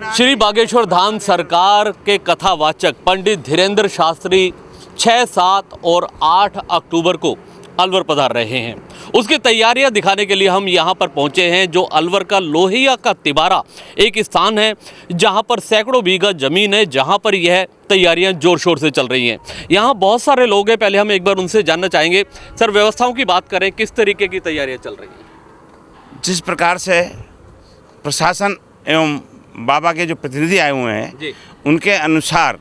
श्री बागेश्वर धाम सरकार के कथावाचक पंडित धीरेन्द्र शास्त्री 6, 7 और 8 अक्टूबर को अलवर पधार रहे हैं। उसकी तैयारियां दिखाने के लिए हम यहां पर पहुंचे हैं, जो अलवर का लोहिया का तिबारा एक स्थान है जहां पर सैकड़ों बीघा ज़मीन है, जहां पर यह तैयारियां जोर शोर से चल रही हैं। यहां बहुत सारे लोग हैं, पहले हम एक बार उनसे जानना चाहेंगे। सर, व्यवस्थाओं की बात करें, किस तरीके की तैयारियाँ चल रही हैं? जिस प्रकार से प्रशासन एवं बाबा के जो प्रतिनिधि आए हुए हैं उनके अनुसार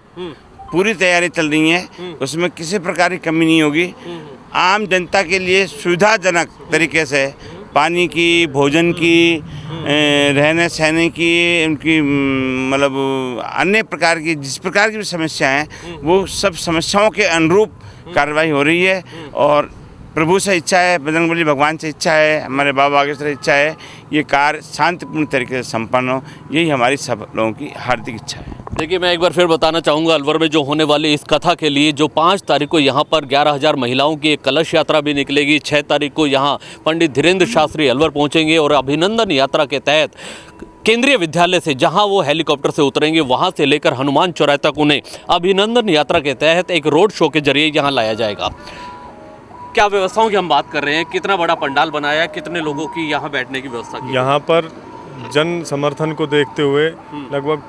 पूरी तैयारी चल रही है, उसमें किसी प्रकार की कमी नहीं होगी। आम जनता के लिए सुविधाजनक तरीके से पानी की, भोजन की, रहने सहने की, उनकी मतलब अन्य प्रकार की जिस प्रकार की भी समस्याएं हैं वो सब समस्याओं के अनुरूप कार्रवाई हो रही है। और प्रभु से इच्छा है, बजरंगबली भगवान से इच्छा है, हमारे बाबा बागेश्वर इच्छा है, ये कार्य शांतिपूर्ण तरीके से संपन्न हो, यही हमारी सब लोगों की हार्दिक इच्छा है। देखिए, मैं एक बार फिर बताना चाहूँगा, अलवर में जो होने वाली इस कथा के लिए जो 5 तारीख को यहाँ पर 11,000 महिलाओं की एक कलश यात्रा भी निकलेगी। 6 तारीख को यहाँ पंडित धीरेन्द्र शास्त्री अलवर पहुँचेंगे और अभिनंदन यात्रा के तहत केंद्रीय विद्यालय से जहां वो हेलीकॉप्टर से उतरेंगे, वहां से लेकर हनुमान चौराहे तक उन्हें अभिनंदन यात्रा के तहत एक रोड शो के जरिए यहाँ लाया जाएगा। क्या व्यवस्थाओं की हम बात कर रहे हैं? कितना बड़ा पंडाल बनाया है, कितने लोगों की यहाँ बैठने की व्यवस्था की? यहाँ पर जन समर्थन को देखते हुए लगभग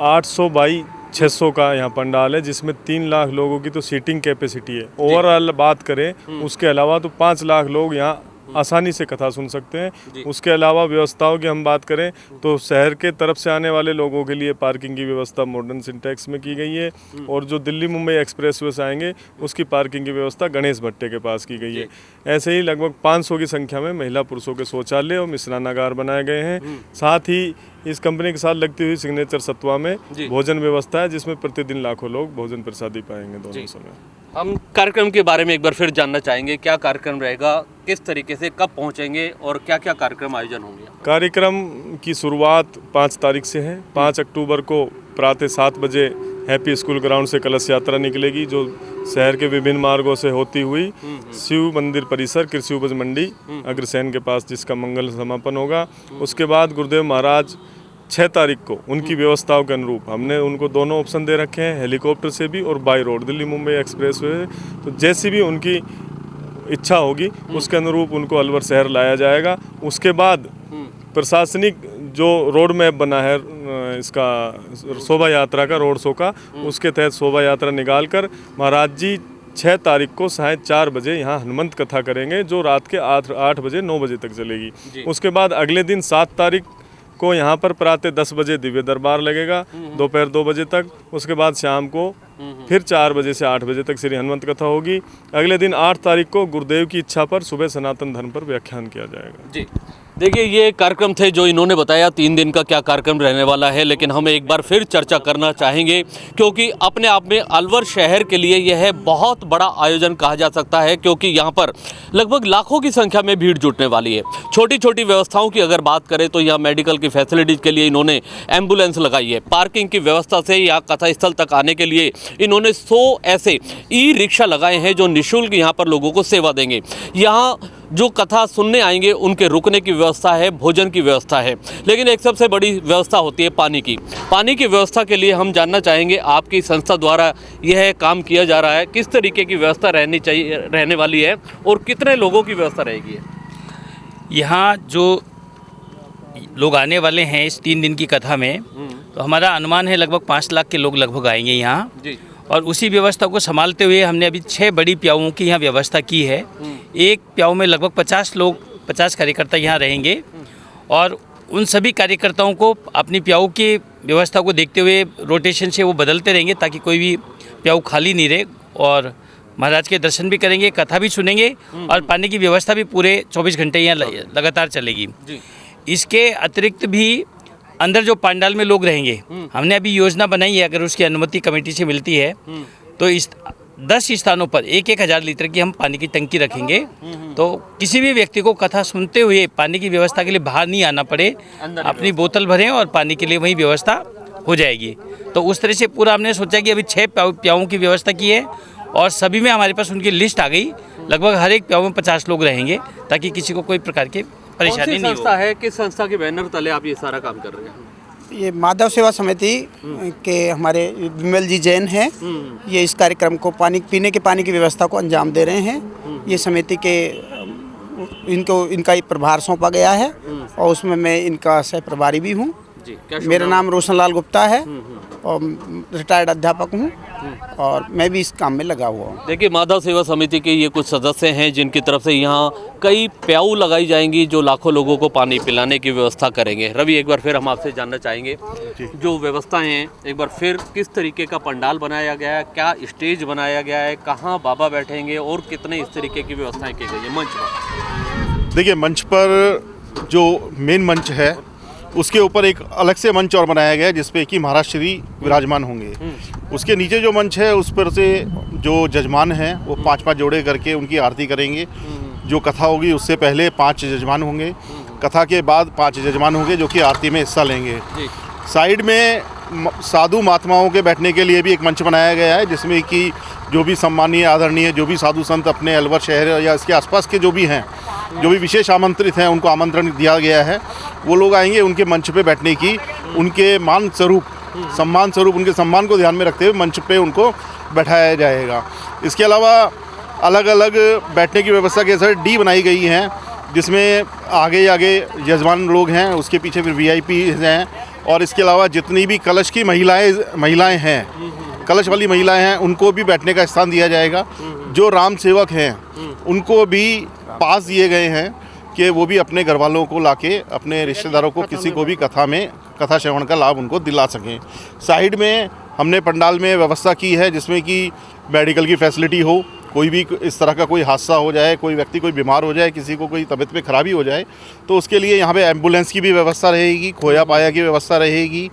800 बाई 600 का यहाँ पंडाल है, जिसमें 3 लाख लोगों की तो सीटिंग कैपेसिटी है। ओवरऑल बात करें उसके अलावा तो 5 लाख लोग यहाँ आसानी से कथा सुन सकते हैं। उसके अलावा व्यवस्थाओं की हम बात करें तो शहर के तरफ से आने वाले लोगों के लिए पार्किंग की व्यवस्था मॉडर्न सिंटैक्स में की गई है, और जो दिल्ली मुंबई एक्सप्रेसवे से आएंगे उसकी पार्किंग की व्यवस्था गणेश भट्टे के पास की गई है। ऐसे ही लगभग 500 की संख्या में महिला पुरुषों के शौचालय और मिश्रानागार बनाए गए हैं। साथ ही इस कंपनी के साथ लगती हुई सिग्नेचर सत्वा में भोजन व्यवस्था है, जिसमें प्रतिदिन लाखों लोग भोजन प्रसादी पाएंगे दोनों समय। हम कार्यक्रम के बारे में एक बार फिर जानना चाहेंगे, क्या कार्यक्रम रहेगा, किस तरीके से, कब पहुंचेंगे और क्या क्या कार्यक्रम आयोजन होंगे? कार्यक्रम की शुरुआत 5 तारीख से है। 5 अक्टूबर को प्रातः 7 बजे हैप्पी स्कूल ग्राउंड से कलश यात्रा निकलेगी, जो शहर के विभिन्न मार्गों से होती हुई शिव मंदिर परिसर कृषि उपज मंडी अग्रसेन के पास, जिसका मंगल समापन होगा। उसके बाद गुरुदेव महाराज 6 तारीख को उनकी व्यवस्थाओं के अनुरूप हमने उनको दोनों ऑप्शन दे रखे हैं, हेलीकॉप्टर से भी और by road Delhi Mumbai expressway. तो जैसी भी उनकी इच्छा होगी उसके अनुरूप उनको अलवर शहर लाया जाएगा। उसके बाद प्रशासनिक जो रोड मैप बना है इसका शोभा यात्रा का, रोड शो का, उसके तहत शोभा यात्रा निकाल कर महाराज जी 6 तारीख को साढ़े 4 बजे यहाँ हनुमंत कथा करेंगे, जो रात के 8 बजे 9 बजे तक चलेगी। उसके बाद अगले दिन 7 तारीख को यहाँ पर प्रातः 10 बजे दिव्य दरबार लगेगा, दोपहर 2 बजे तक। उसके बाद शाम को फिर 4 बजे से 8 बजे तक श्री हनुमंत कथा होगी। अगले दिन 8 तारीख को गुरुदेव की इच्छा पर सुबह सनातन धर्म पर व्याख्यान किया जाएगा। जी, देखिए, ये कार्यक्रम थे जो इन्होंने बताया 3 दिन का क्या कार्यक्रम रहने वाला है, लेकिन हम एक बार फिर चर्चा करना चाहेंगे, क्योंकि अपने आप में अलवर शहर के लिए यह बहुत बड़ा आयोजन कहा जा सकता है, क्योंकि यहाँ पर लगभग लाखों की संख्या में भीड़ जुटने वाली है। छोटी छोटी व्यवस्थाओं की अगर बात करें तो यहाँ मेडिकल की फैसिलिटीज़ के लिए इन्होंने एम्बुलेंस लगाई है। पार्किंग की व्यवस्था से यहाँ कथा स्थल तक आने के लिए इन्होंने 100 ऐसे ई रिक्शा लगाए हैं जो निःशुल्क यहाँ पर लोगों को सेवा देंगे। यहाँ जो कथा सुनने आएंगे उनके रुकने की व्यवस्था है, भोजन की व्यवस्था है, लेकिन एक सबसे बड़ी व्यवस्था होती है पानी की। पानी की व्यवस्था के लिए हम जानना चाहेंगे, आपकी संस्था द्वारा यह काम किया जा रहा है, किस तरीके की व्यवस्था रहने वाली है और कितने लोगों की व्यवस्था रहेगी? यहाँ जो लोग आने वाले हैं इस 3 दिन की कथा में, तो हमारा अनुमान है लगभग 5 लाख के लोग लगभग आएंगे यहाँ। और उसी व्यवस्था को संभालते हुए हमने अभी 6 बड़ी प्याऊओं की यहाँ व्यवस्था की है। एक प्याऊ में लगभग 50 कार्यकर्ता यहाँ रहेंगे, और उन सभी कार्यकर्ताओं को अपनी प्याऊ की व्यवस्था को देखते हुए रोटेशन से वो बदलते रहेंगे, ताकि कोई भी प्याऊ खाली नहीं रहे। और महाराज के दर्शन भी करेंगे, कथा भी सुनेंगे, और पानी की व्यवस्था भी पूरे 24 घंटे यहाँ लगातार चलेगी। इसके अतिरिक्त भी अंदर जो पंडाल में लोग रहेंगे, हमने अभी योजना बनाई है, अगर उसकी अनुमति कमेटी से मिलती है तो इस 10 स्थानों पर 1,000 लीटर की हम पानी की टंकी रखेंगे। तो किसी भी व्यक्ति को कथा सुनते हुए पानी की व्यवस्था के लिए बाहर नहीं आना पड़े, अपनी बोतल भरें और पानी के लिए वही व्यवस्था हो जाएगी। तो उस तरह से पूरा हमने सोचा कि अभी 6 प्याऊओं की व्यवस्था की है, और सभी में हमारे पास उनकी लिस्ट आ गई। लगभग हर एक प्याऊ में 50 लोग रहेंगे, ताकि किसी को कोई प्रकार के परेशानी नहीं हो। संस्था है, किस संस्था के बैनर तले आप ये सारा काम कर रहे हैं? ये माधव सेवा समिति के हमारे विमल जी जैन हैं। ये इस कार्यक्रम को पीने के पानी की व्यवस्था को अंजाम दे रहे हैं। ये समिति के इनका एक प्रभार सौंपा गया है और उसमें मैं इनका सह प्रभारी भी हूँ। मेरा नाम रोशनलाल गुप्ता है और रिटायर्ड अध्यापक हूँ और मैं भी इस काम में लगा हुआ हूँ। देखिए, माधव सेवा समिति के ये कुछ सदस्य हैं जिनकी तरफ से यहाँ कई प्याऊ लगाई जाएंगी जो लाखों लोगों को पानी पिलाने की व्यवस्था करेंगे। रवि, एक बार फिर हम आपसे जानना चाहेंगे जो व्यवस्थाएं हैं, एक बार फिर किस तरीके का पंडाल बनाया गया है, क्या स्टेज बनाया गया है, कहाँ बाबा बैठेंगे और कितने इस तरीके की व्यवस्थाएं की गई है मंच पर? देखिए, मंच पर जो मेन मंच है उसके ऊपर एक अलग से मंच और बनाया गया है जिसपे कि महाराज श्री विराजमान होंगे। उसके नीचे जो मंच है उस पर से जो जजमान हैं वो 5-5 जोड़े करके उनकी आरती करेंगे। जो कथा होगी उससे पहले 5 जजमान होंगे, कथा के बाद 5 जजमान होंगे जो कि आरती में हिस्सा लेंगे। साइड में साधु महात्माओं के बैठने के लिए भी एक मंच बनाया गया है जिसमें कि जो भी सम्मानीय आदरणीय जो भी साधु संत अपने अलवर शहर या इसके आसपास के जो भी हैं, जो भी विशेष आमंत्रित हैं, उनको आमंत्रण दिया गया है। वो लोग आएंगे उनके मंच पे बैठने की, उनके मान स्वरूप सम्मान स्वरूप उनके सम्मान को ध्यान में रखते हुए मंच पे उनको बैठाया जाएगा। इसके अलावा अलग अलग बैठने की व्यवस्था के साथ डी बनाई गई हैं जिसमें आगे यजमान लोग हैं, उसके पीछे फिर VIP हैं और इसके अलावा जितनी भी कलश की महिलाएं हैं, कलश वाली महिलाएं हैं, उनको भी बैठने का स्थान दिया जाएगा। जो राम सेवक हैं उनको भी पास दिए गए हैं कि वो भी अपने घर वालों को लाके अपने रिश्तेदारों को किसी को भी कथा श्रवण का लाभ उनको दिला सकें। साइड में हमने पंडाल में व्यवस्था की है जिसमें कि मेडिकल की फैसिलिटी हो, कोई भी इस तरह का कोई हादसा हो जाए, कोई व्यक्ति कोई बीमार हो जाए, किसी को कोई तबीयत में खराबी हो जाए तो उसके लिए यहाँ पे एम्बुलेंस की भी व्यवस्था रहेगी, खोया पाया की व्यवस्था रहेगी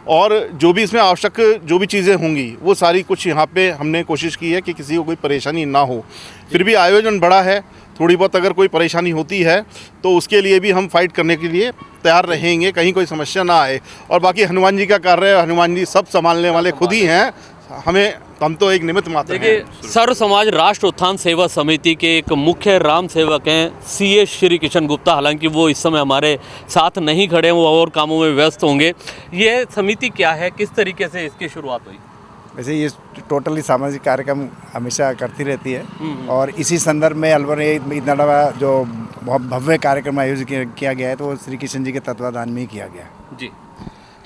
और जो भी इसमें आवश्यक जो भी चीज़ें होंगी वो सारी कुछ यहाँ पे हमने कोशिश की है कि किसी को कोई परेशानी ना हो। फिर भी आयोजन बड़ा है, थोड़ी बहुत अगर कोई परेशानी होती है तो उसके लिए भी हम फाइट करने के लिए तैयार रहेंगे, कहीं कोई समस्या ना आए। और बाकी हनुमान जी का कार्य, हनुमान जी सब संभालने वाले खुद ही हैं, हम तो एक निमित्त मात्र हैं। देखिए, सर्व समाज राष्ट्र उत्थान सेवा समिति के एक मुख्य राम सेवक हैं CS श्री किशन गुप्ता। हालांकि वो इस समय हमारे साथ नहीं खड़े हैं, वो और कामों में व्यस्त होंगे। ये समिति क्या है, किस तरीके से इसकी शुरुआत हुई? वैसे ये टोटली सामाजिक कार्यक्रम हमेशा करती रहती है और इसी संदर्भ में अलवर में इतना बड़ा जो भव्य कार्यक्रम आयोजित किया गया है तो वो श्री किशन जी के तत्वाधान में ही किया गया जी।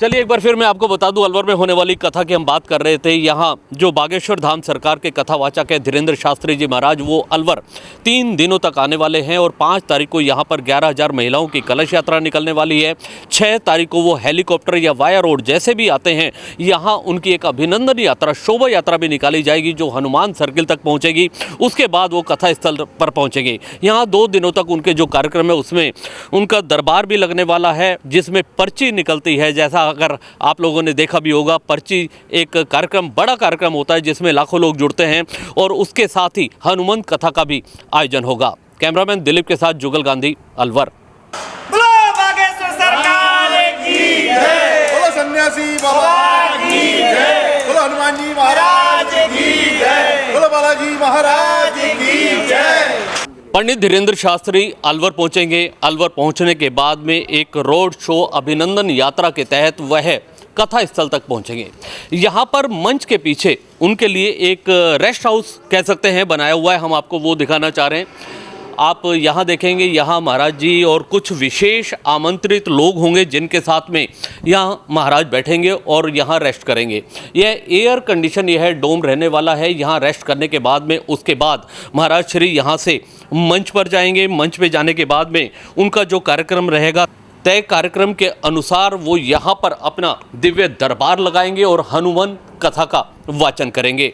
चलिए, एक बार फिर मैं आपको बता दूं, अलवर में होने वाली कथा की हम बात कर रहे थे। यहाँ जो बागेश्वर धाम सरकार के कथावाचक है धीरेन्द्र शास्त्री जी महाराज, वो अलवर 3 दिनों तक आने वाले हैं और 5 तारीख को यहाँ पर 11,000 महिलाओं की कलश यात्रा निकलने वाली है। 6 तारीख को वो हेलीकॉप्टर या वाया रोड जैसे भी आते हैं, यहाँ उनकी एक अभिनंदन यात्रा, शोभा यात्रा भी निकाली जाएगी जो हनुमान सर्किल तक पहुँचेगी। उसके बाद वो कथा स्थल पर पहुँचेंगे। यहाँ 2 दिनों तक उनके जो कार्यक्रम है उसमें उनका दरबार भी लगने वाला है जिसमें पर्ची निकलती है। जैसा अगर आप लोगों ने देखा भी होगा, पर्ची एक कार्यक्रम, बड़ा कार्यक्रम होता है जिसमें लाखों लोग जुड़ते हैं और उसके साथ ही हनुमान कथा का भी आयोजन होगा। कैमरामैन दिलीप के साथ जुगल गांधी, अलवर। बोलो बागेश्वर सरकार की जय, बोलो सन्यासी बाबा की जय, बोलो हनुमान जी महाराज की जय, बोलो बालाजी महाराज की जय। पंडित धीरेन्द्र शास्त्री अलवर पहुंचेंगे। अलवर पहुंचने के बाद में एक रोड शो अभिनंदन यात्रा के तहत वह कथा स्थल तक पहुंचेंगे। यहाँ पर मंच के पीछे उनके लिए एक रेस्ट हाउस कह सकते हैं बनाया हुआ है, हम आपको वो दिखाना चाह रहे हैं। आप यहाँ देखेंगे, यहाँ महाराज जी और कुछ विशेष आमंत्रित लोग होंगे जिनके साथ में यहाँ महाराज बैठेंगे और यहाँ रेस्ट करेंगे। यह एयर कंडीशन, यह डोम रहने वाला है। यहाँ रेस्ट करने के बाद में उसके बाद महाराज श्री यहाँ से मंच पर जाएंगे। मंच पे जाने के बाद में उनका जो कार्यक्रम रहेगा, तय कार्यक्रम के अनुसार वो यहाँ पर अपना दिव्य दरबार लगाएंगे और हनुमान कथा का वाचन करेंगे।